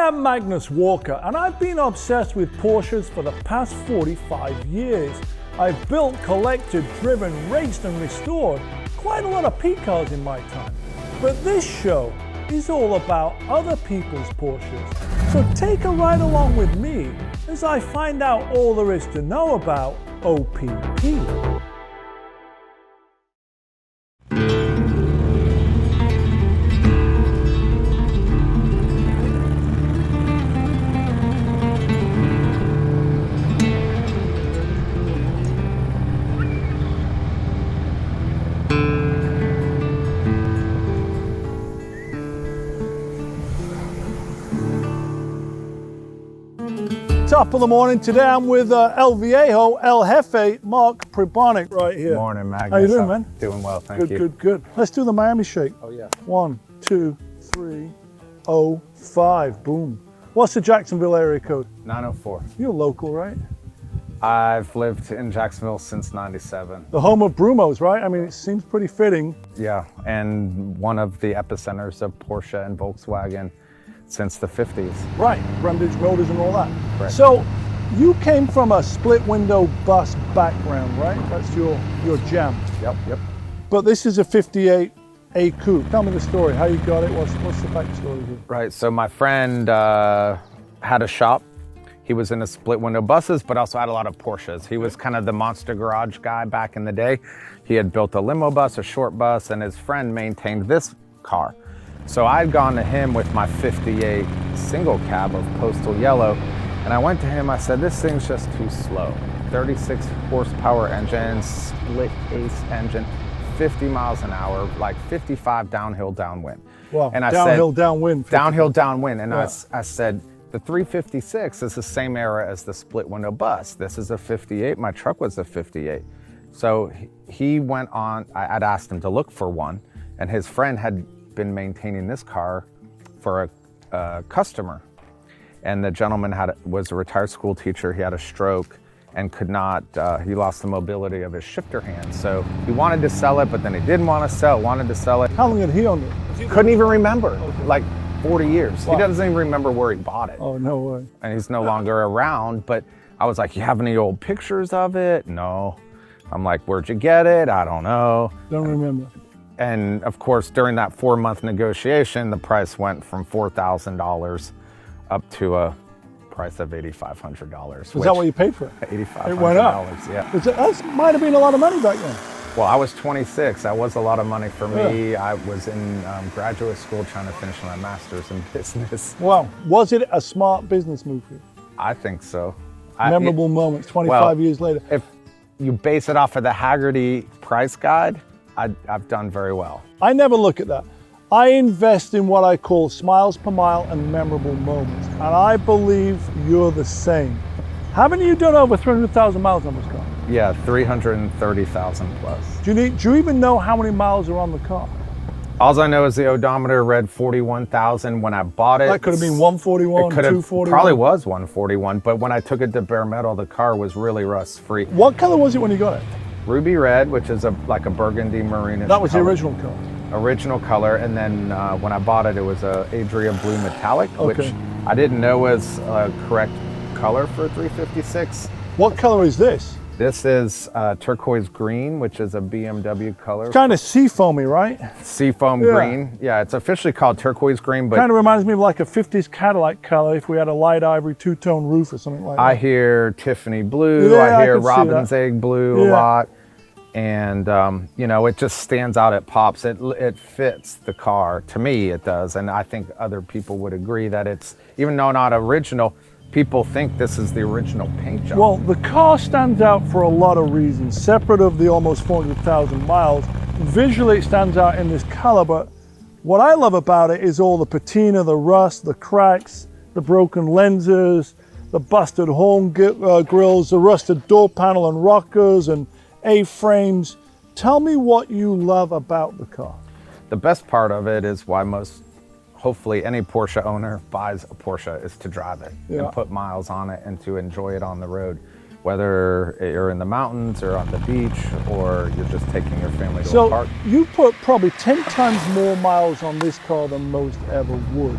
am Magnus Walker, and I've been obsessed with Porsches for the past 45 years. I've built, collected, driven, raced and restored quite a lot of P cars in my time. But this show is all about other people's Porsches. So take a ride along with me as I find out all there is to know about OPP. Top of the morning. Today I'm with El Viejo, El Jefe, Mark Pribanic right here. Morning, Magnus. How you doing, man? Doing well, thank you. Good. Let's do the Miami shake. Oh, yeah. 1, 2, 3, 0, 5. Boom. What's the Jacksonville area code? 904. You're local, right? I've lived in Jacksonville since '97. The home of Brumos, right? I mean, it seems pretty fitting. Yeah, and one of the epicenters of Porsche and Volkswagen since the 50s. Right, Brundage Motors and all that. Right. So you came from a split window bus background, right? That's your jam. Yep. But this is a 58 A coupe. Tell me the story, how you got it, what's the backstory here? Right, so my friend had a shop. He was into split window buses, but also had a lot of Porsches. He was kind of the monster garage guy back in the day. He had built a limo bus, a short bus, and his friend maintained this car. So I'd gone to him with my 58 single cab of postal yellow, and I went to him, I said, this thing's just too slow. 36 horsepower engine, split ace engine, 50 miles an hour, like 55 downhill downwind. Wow, and I downhill said, downwind. Downhill downwind, and yeah. I said, the 356 is the same era as the split window bus. This is a 58, my truck was a 58. So he went on, I'd asked him to look for one, and his friend had been maintaining this car for a customer, and the gentleman was a retired school teacher. He had a stroke and could not, he lost the mobility of his shifter hand, so he wanted to sell it, but then he didn't want to sell, wanted to sell it. How long had he owned it? Couldn't even remember. Okay. Like 40 years. Wow. He doesn't even remember where he bought it. Oh, no way. And he's no longer around, but I was like, you have any old pictures of it? No. I'm like, where'd you get it? I don't know. Don't remember. And of course, during that 4-month negotiation, the price went from $4,000 up to a price of $8,500. Is that what you paid for it? $8,500. It went up. Yeah. That might have been a lot of money back then. Well, I was 26. That was a lot of money for me. Yeah. I was in graduate school trying to finish my master's in business. Wow. Was it a smart business move for you? I think so. Memorable moments 25 years later. If you base it off of the Haggerty price guide, I've done very well. I never look at that. I invest in what I call smiles per mile and memorable moments. And I believe you're the same. Haven't you done over 300,000 miles on this car? Yeah, 330,000 plus. Do you even know how many miles are on the car? All I know is the odometer read 41,000 when I bought it. That could have been 141, 241. Probably was 141, but when I took it to bare metal, the car was really rust free. What color was it when you got it? Ruby red, which is like a burgundy marine. That was color. The original color? Original color, and then when I bought it, it was a Adria blue metallic, which I didn't know was a correct color for 356. What color is this? This is turquoise green, which is a BMW color. It's kind of seafoamy, right? Seafoam green. Yeah, it's officially called turquoise green, but kind of reminds me of like a 50s Cadillac color if we had a light ivory two-tone roof or something like that. I hear Tiffany blue, I hear robin's egg blue a lot, and you know, it just stands out, it pops, it fits the car. To me, it does, and I think other people would agree that it's, even though not original, people think this is the original paint job. Well, the car stands out for a lot of reasons, separate of the almost 400,000 miles. Visually, it stands out in this color, but what I love about it is all the patina, the rust, the cracks, the broken lenses, the busted horn grills, the rusted door panel and rockers and A-frames. Tell me what you love about the car. The best part of it is why hopefully any Porsche owner buys a Porsche is to drive it and put miles on it and to enjoy it on the road. Whether you're in the mountains or on the beach or you're just taking your family to a park. So you put probably 10 times more miles on this car than most ever would.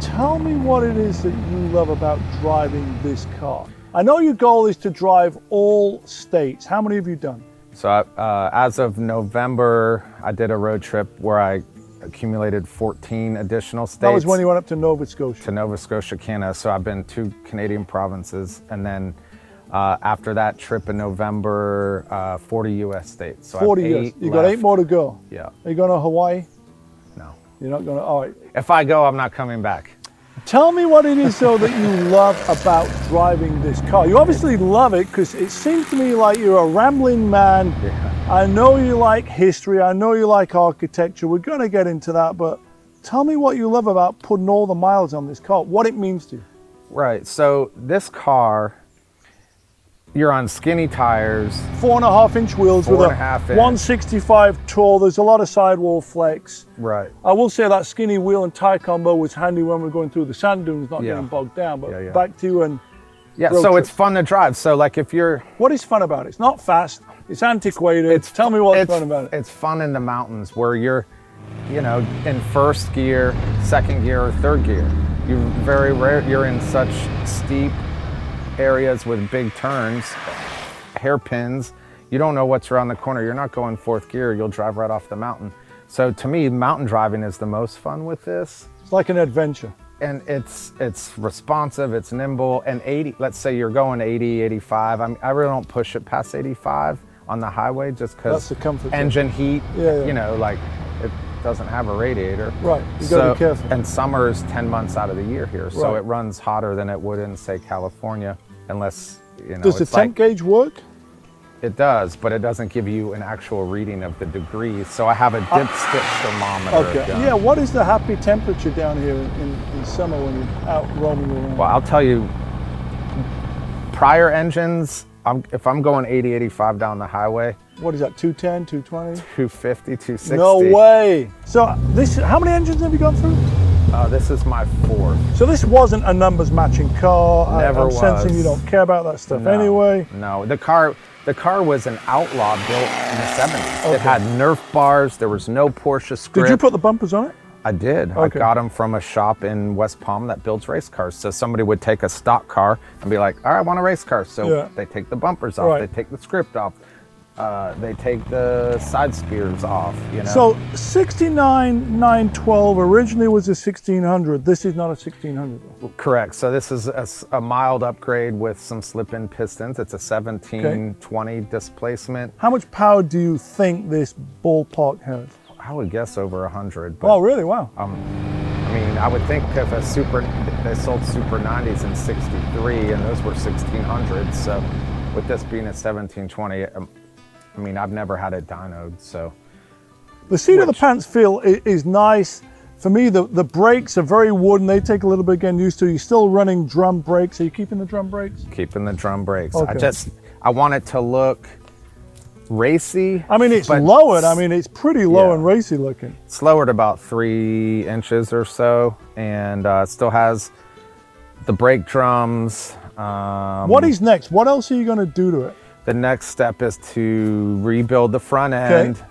Tell me what it is that you love about driving this car. I know your goal is to drive all states. How many have you done? So as of November, I did a road trip where I accumulated 14 additional states. That was when you went up to Nova Scotia. To Nova Scotia, Canada. So I've been 2 Canadian provinces. And then after that trip in November, 40 U.S. states. So 40 years. You got 8 more to go. Yeah. Are you going to Hawaii? No. You're not going to? All right. If I go, I'm not coming back. Tell me what it is, though, that you love about driving this car. You obviously love it because it seems to me like you're a rambling man. Yeah. I know you like history. I know you like architecture. We're going to get into that, but tell me what you love about putting all the miles on this car, what it means to you. Right. So this car, you're on skinny tires. 4.5-inch wheels with a 165 tall. There's a lot of sidewall flex. Right. I will say that skinny wheel and tire combo was handy when we're going through the sand dunes, not getting bogged down. But back to you and so it's fun to drive. So like if you're... What is fun about it? It's not fast. It's antiquated. Tell me what's fun about it. It's fun in the mountains where you're, in first gear, second gear, or third gear. You're very rare. You're in such steep areas with big turns, hairpins. You don't know what's around the corner. You're not going fourth gear. You'll drive right off the mountain. So to me, mountain driving is the most fun with this. It's like an adventure. And it's responsive, it's nimble, and 80, let's say you're going 80, 85. I really don't push it past 85 on the highway just because engine heat, like it doesn't have a radiator. Right, you gotta be careful. And summer is 10 months out of the year here, so it runs hotter than it would in, say, California, unless, Does the temp gauge work? It does, but it doesn't give you an actual reading of the degrees. So I have a dipstick thermometer. Okay. Yeah, what is the happy temperature down here in summer when you're out roaming around? Well, I'll tell you, prior engines, if I'm going 80, 85 down the highway. What is that, 210, 220? 250, 260. No way. So how many engines have you gone through? This is my 4th. So this wasn't a numbers matching car. Never was. I'm sensing you don't care about that stuff anyway. No, the car was an outlaw built in the 70s. Okay. It had Nerf bars. There was no Porsche script. Did you put the bumpers on it? I did. Okay. I got them from a shop in West Palm that builds race cars. So somebody would take a stock car and be like, all right, I want a race car. So they take the bumpers off. They take the script off. They take the side spears off, So 69 912 originally was a 1600. This is not a 1600. Correct. So this is a mild upgrade with some slip-in pistons. It's a 1720 displacement. How much power do you think this ballpark has? I would guess over 100. But, oh, really? Wow. I mean, I would think if they sold Super 90s in 63 and those were 1600s. So with this being a 1720, I mean, I've never had it dynoed, so. The seat of the pants feel is nice. For me, the brakes are very wooden. They take a little bit getting used to. You're still running drum brakes. Are you keeping the drum brakes? Keeping the drum brakes. Okay. I want it to look racy. I mean, it's lowered. I mean, it's pretty low and racy looking. It's lowered about 3 inches or so, and it still has the brake drums. What is next? What else are you going to do to it? The next step is to rebuild the front end,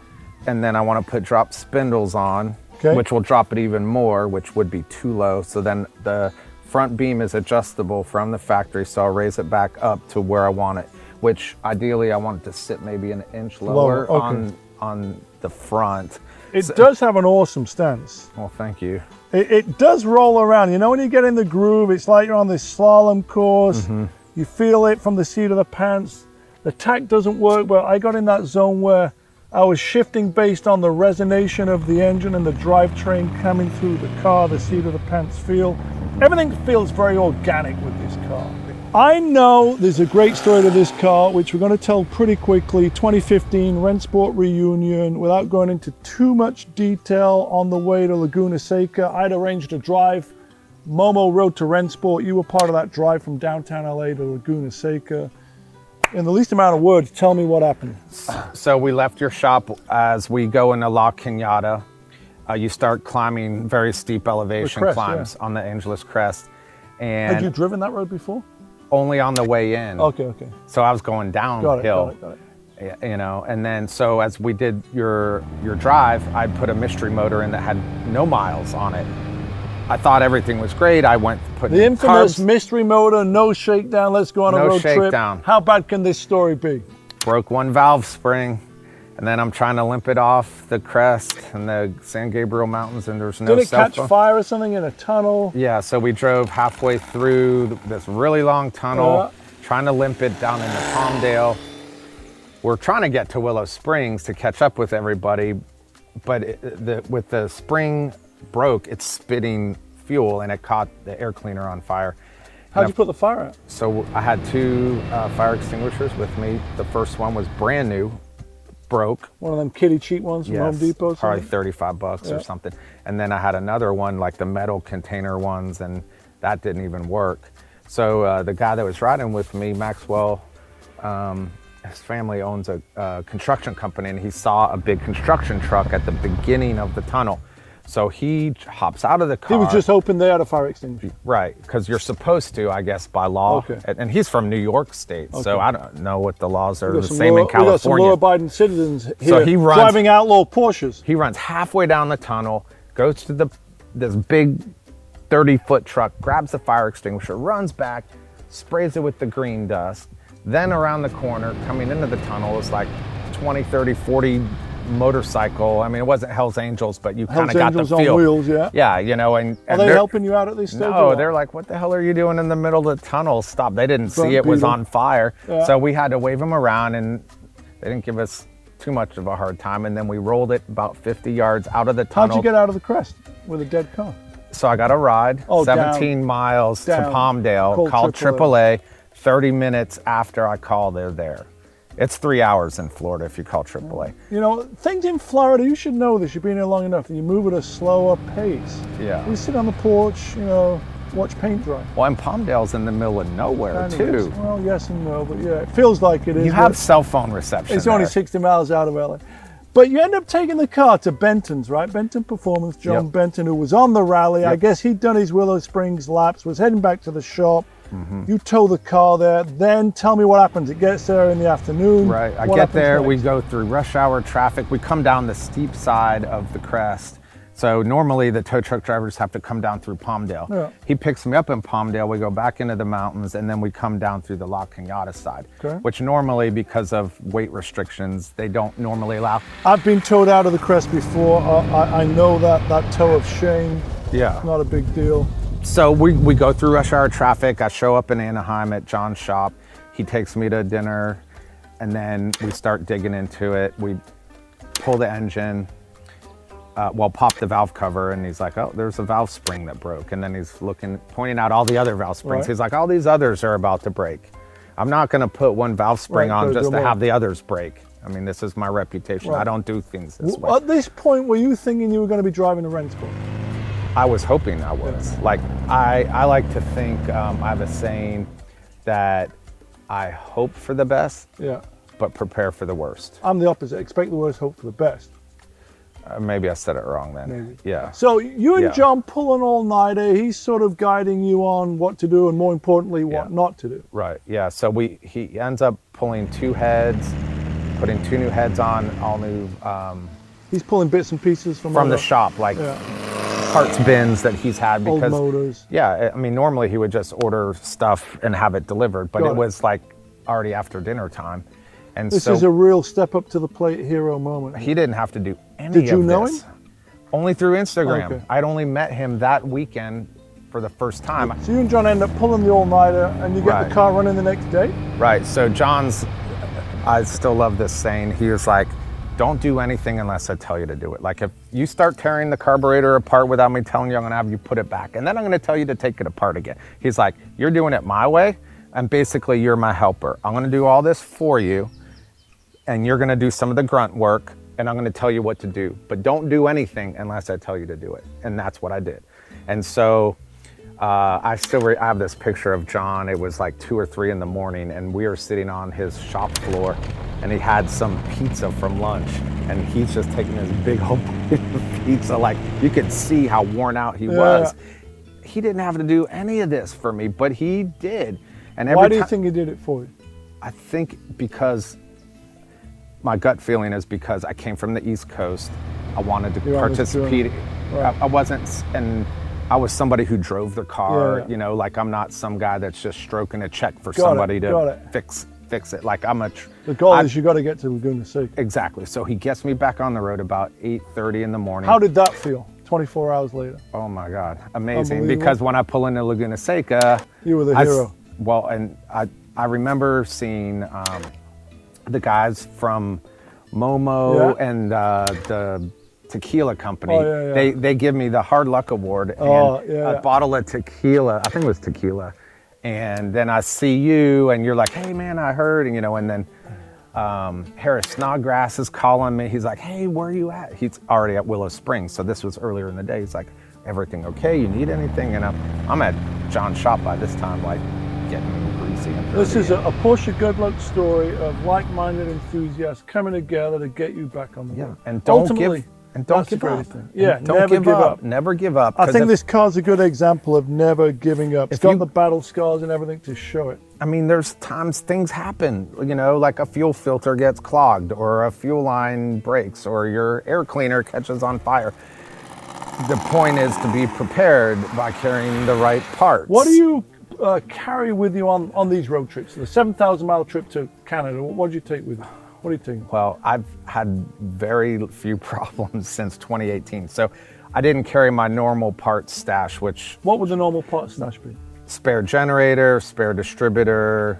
and then I want to put drop spindles on, which will drop it even more, which would be too low. So then the front beam is adjustable from the factory, so I'll raise it back up to where I want it, which ideally I want it to sit maybe an inch lower on the front. It does have an awesome stance. Well, thank you. It does roll around. When you get in the groove, it's like you're on this slalom course. You feel it from the seat of the pants. The tack doesn't work, but I got in that zone where I was shifting based on the resonation of the engine and the drivetrain coming through the car, the seat of the pants feel. Everything feels very organic with this car. I know there's a great story to this car, which we're going to tell pretty quickly. 2015 Rennsport reunion, without going into too much detail. On the way to Laguna Seca, I'd arranged a drive. Momo rode to Rennsport. You were part of that drive from downtown LA to Laguna Seca. In the least amount of words, tell me what happened. So we left your shop as we go into La Cañada. You start climbing very steep elevation climbs on the Angeles Crest. And had you driven that road before? Only on the way in. Okay. So I was going downhill. Got it. And then so as we did your drive, I put a mystery motor in that had no miles on it. I thought everything was great. I went putting The in infamous carbs. mystery motor, no shakedown, let's go on a No road shakedown. trip. How bad can this story be? Broke one valve spring, and then I'm trying to limp it off the crest and the San Gabriel Mountains, and there's no Did it cell catch phone. fire or something in a tunnel? Yeah, so we drove halfway through this really long tunnel, trying to limp it down into Palmdale. We're trying to get to Willow Springs to catch up with everybody, but with the spring broke, it's spitting fuel, and it caught the air cleaner on fire. How'd you put the fire out? So I had two fire extinguishers with me. The first one was brand new, broke. One of them kitty cheap ones from Home Depot? Probably 35 bucks or something. And then I had another one, like the metal container ones, and that didn't even work. So the guy that was riding with me, Maxwell, his family owns a construction company, and he saw a big construction truck at the beginning of the tunnel. So he hops out of the car. He was just hoping they had a fire extinguisher. Right, because you're supposed to, I guess, by law. Okay. And he's from New York State, so I don't know what the laws are the some same in California. We got some law-abiding citizens here So he runs- driving outlaw Porsches. He runs halfway down the tunnel, goes to this big 30-foot truck, grabs the fire extinguisher, runs back, sprays it with the green dust. Then around the corner, coming into the tunnel, is like 20, 30, 40 motorcycle. I mean, it wasn't Hell's Angels, but you kind of got the Angels feel. on wheels, yeah. Yeah, you know, and Are they they're- helping you out at this stage? or No, what? they're like, what the hell are you doing in the middle of the tunnel? Stop. They didn't Front see it was Peter. on fire. Yeah. So we had to wave them around, and they didn't give us too much of a hard time. And then we rolled it about 50 yards out of the tunnel. How'd you get out of the crest with a dead car? So I got a ride, Oh, 17 miles to down. Palmdale, called AAA. 30 minutes after I call, they're there. It's 3 hours in Florida if you call AAA. You know, things in Florida, you should know this. You've been here long enough that you move at a slower pace. Yeah. We sit on the porch, you know, watch paint dry. Well, and Palmdale's in the middle of nowhere, Kind of too. is. Well, yes and no, but yeah, it feels like it is. You have but cell phone reception. it's only there. 60 miles out of LA. But you end up taking the car to Benton's, right? Benton Performance, John Yep. Benton, who was on the rally. I Yep. guess he'd done his Willow Springs laps, was heading back to the shop. Mm-hmm. You tow the car there. Then tell me what happens. It gets there in the afternoon. Right. I What get happens there, next? we go through rush hour traffic. We come down the steep side of the crest. So normally the tow truck drivers have to come down through Palmdale. Yeah. He picks me up in Palmdale. We go back into the mountains, and then we come down through the La Cañada side, Okay. which normally, because of weight restrictions, they don't normally allow. I've been towed out of the crest before. I know that tow of shame. Yeah. Not a big deal. So we go through rush hour traffic. I show up in Anaheim at John's shop. He takes me to dinner, and then we start digging into it. We pull the engine, pop the valve cover, and he's like, oh, there's a valve spring that broke. And then he's pointing out all the other valve springs. Right. He's like, all these others are about to break. I'm not gonna put one valve spring Right, on gotta just do to them all. have the others break. I mean, this is my reputation. Right. I don't do things this way. At this point, were you thinking you were going to be driving a rental? I was hoping I was. Like, I like to think, I have a saying that I hope for the best, Yeah. but prepare for the worst. I'm the opposite. Expect the worst, hope for the best. Maybe I said it wrong then. Maybe. Yeah. So you and Yeah. John pull an all-nighter. He's sort of guiding you on what to do and, more importantly, what Yeah. not to do. Right. Yeah. So he ends up pulling two heads, putting two new heads on, all new He's pulling bits and pieces from the other- shop, like Yeah. parts bins that he's had Old because motors. yeah, I mean normally he would just order stuff and have it delivered, but Got it it. was like already after dinner time. And This so is a real step up to the plate hero moment. he didn't have to do any Did you of know this. him? Only through Instagram. Okay. I'd only met him that weekend for the first time. So you and John end up pulling the all-nighter, and you get Right. the car running the next day? Right. So John's, I still love this saying. He was like, don't do anything unless I tell you to do it. Like if you start tearing the carburetor apart without me telling you, I'm gonna have you put it back. And then I'm gonna tell you to take it apart again. He's like, you're doing it my way, and basically you're my helper. I'm gonna do all this for you, and you're gonna do some of the grunt work, and I'm gonna tell you what to do. But don't do anything unless I tell you to do it. And that's what I did. And so I have this picture of John. It was like 2 or 3 in the morning, and we were sitting on his shop floor, and he had some pizza from lunch, and he's just taking this big old plate of pizza. Like you could see how worn out he was. He didn't have to do any of this for me, but he did. And Why do you think he did it for you? I think because my gut feeling is because I came from the East Coast. I wanted to You're on this participate. journey. Right. I wasn't, and I was somebody who drove the car, Yeah. you know, like I'm not some guy that's just stroking a check for Got it, somebody got to it. fix it. Like I'm a The goal is you got to get to Laguna Seca. exactly. So he gets me back on the road about 8:30 in the morning. How did that feel 24 hours later? Oh my God, amazing! Unbelievable. Because when I pull into Laguna Seca, You were the I s- hero. Well, and I remember seeing the guys from Momo Yeah. and the tequila company. Oh, yeah, yeah. They give me the hard luck award Oh, and yeah. a bottle of tequila. I think it was tequila. And then I see you, and you're like, "Hey, man, I heard," and you know, and then. Harris Snodgrass is calling me. He's like, "Hey, where are you at?" He's already at Willow Springs, so this was earlier in the day. He's like, "Everything okay? You need anything?" And I'm at John's shop by this time, like getting greasy and dirty. This is a Porsche good luck story of like-minded enthusiasts coming together to get you back on the road. and don't Ultimately, don't that's the give up. greatest thing. Yeah, And don't never give up. Never give up. I 'cause think if- this car's a good example of never giving up. It's If got you- the battle scars and everything to show it. I mean, there's times things happen, you know, like a fuel filter gets clogged or a fuel line breaks or your air cleaner catches on fire. The point is to be prepared by carrying the right parts. What do you carry with you on these road trips? The 7,000-mile trip to Canada, what did you take with you? What are you taking? Well, I've had very few problems since 2018. So I didn't carry my normal parts stash, which What would the normal part stash be? spare generator, spare distributor,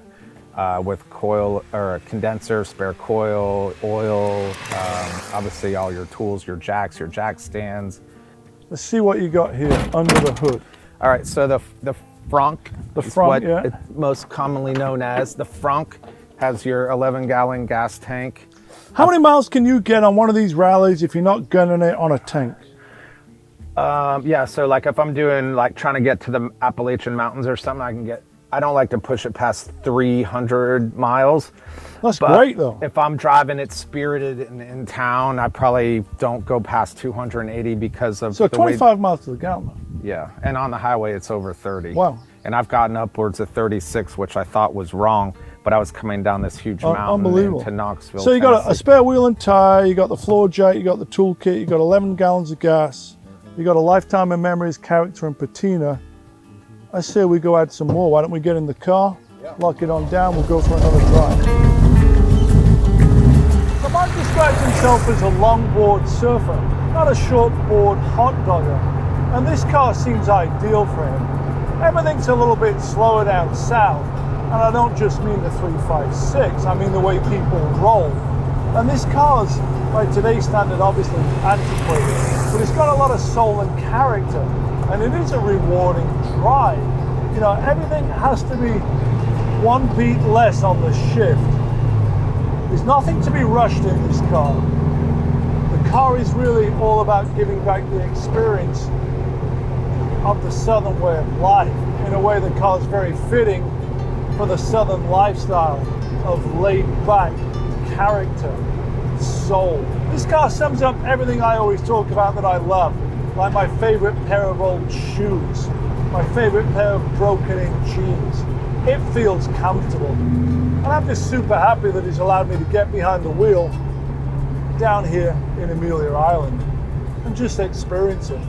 with coil or a condenser, spare coil, oil, obviously all your tools, your jack stands. Let's see what you got here under the hood. All right, so the frunk The is frunk, what yeah. it's most commonly known as. The frunk has your 11-gallon gas tank. How many miles can you get on one of these rallies if you're not gunning it on a tank? Yeah, so like if I'm doing like trying to get to the Appalachian Mountains or something, I don't like to push it past 300 miles. That's But great though. if I'm driving it spirited in town, I probably don't go past 280 because of So the way. 25 miles to the gallon. Yeah, and on the highway it's over 30. Wow. And I've gotten upwards of 36, which I thought was wrong, but I was coming down this huge mountain Unbelievable. into Knoxville. So you got a Tennessee. spare wheel and tire, you got the floor jack, you got the toolkit, you got 11 gallons of gas, you got a lifetime of memories, character, and patina. I say we go add some more. Why don't we get in the car, lock it on down, we'll go for another drive. So Mark describes himself as a longboard surfer, not a shortboard hot dogger. And this car seems ideal for him. Everything's a little bit slower down south. And I don't just mean the 356, I mean the way people roll. And this car's, by today's standard, obviously antiquated, but it's got a lot of soul and character. And it is a rewarding drive. You know, everything has to be one beat less on the shift. There's nothing to be rushed in this car. The car is really all about giving back the experience of the Southern way of life. In a way, the car is very fitting for the Southern lifestyle of laid back character, soul. This car sums up everything I always talk about that I love, like my favorite pair of old shoes, my favorite pair of broken in jeans. It feels comfortable. And I'm just super happy that he's allowed me to get behind the wheel down here in Amelia Island and just experience it.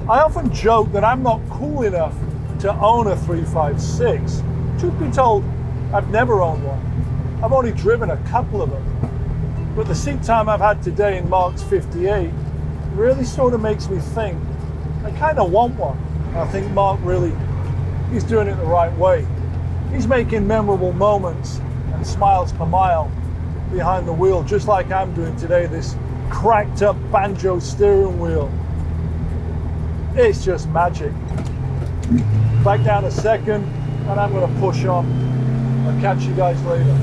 I often joke that I'm not cool enough to own a 356. Truth be told, I've never owned one. I've only driven a couple of them. But the seat time I've had today in Mark's 58 really sort of makes me think I kind of want one. I think Mark really, he's doing it the right way. He's making memorable moments and smiles per mile behind the wheel, just like I'm doing today, this cracked up banjo steering wheel. It's just magic. Back down a second, and I'm going to push on. I'll catch you guys later.